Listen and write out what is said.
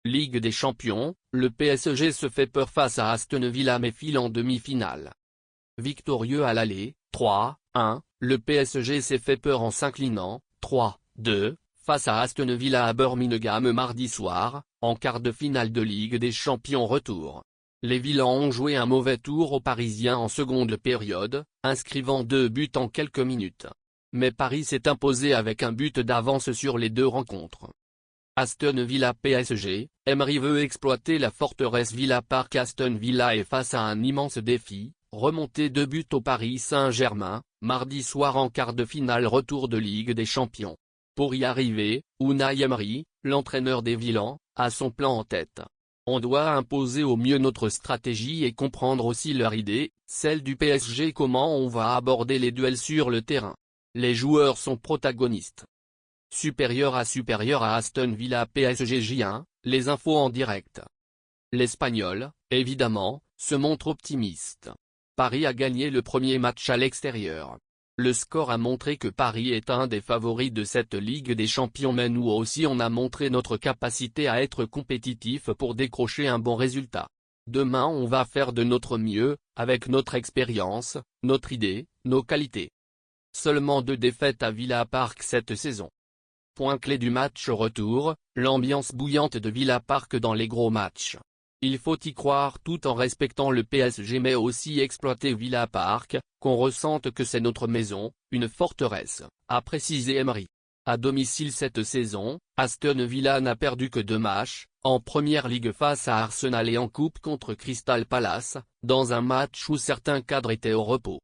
Ligue des Champions, le PSG se fait peur face à Aston Villa mais file en demi-finale. Victorieux à l'aller, 3-1, le PSG s'est fait peur en s'inclinant, 3-2, face à Aston Villa à Birmingham mardi soir, en quart de finale de Ligue des Champions retour. Les Villans ont joué un mauvais tour aux Parisiens en seconde période, inscrivant 2 buts en quelques minutes. Mais Paris s'est imposé avec un but d'avance sur les 2 rencontres. Aston Villa PSG, Emery veut exploiter la forteresse Villa Park. Aston Villa est face à un immense défi, remonter 2 buts au Paris Saint-Germain, mardi soir en quart de finale retour de Ligue des Champions. Pour y arriver, Unai Emery, l'entraîneur des Villans, a son plan en tête. On doit imposer au mieux notre stratégie et comprendre aussi leur idée, celle du PSG. Comment on va aborder les duels sur le terrain. Les joueurs sont protagonistes. Supérieur à Aston Villa PSG J1, les infos en direct. L'Espagnol, évidemment, se montre optimiste. Paris a gagné le premier match à l'extérieur. Le score a montré que Paris est un des favoris de cette Ligue des Champions, mais nous aussi on a montré notre capacité à être compétitif pour décrocher un bon résultat. Demain on va faire de notre mieux, avec notre expérience, notre idée, nos qualités. Seulement 2 défaites à Villa Park cette saison. Point clé du match retour, l'ambiance bouillante de Villa Park dans les gros matchs. Il faut y croire tout en respectant le PSG mais aussi exploiter Villa Park, qu'on ressente que c'est notre maison, une forteresse, a précisé Emery. À domicile cette saison, Aston Villa n'a perdu que 2 matchs, en Première Ligue face à Arsenal et en Coupe contre Crystal Palace, dans un match où certains cadres étaient au repos.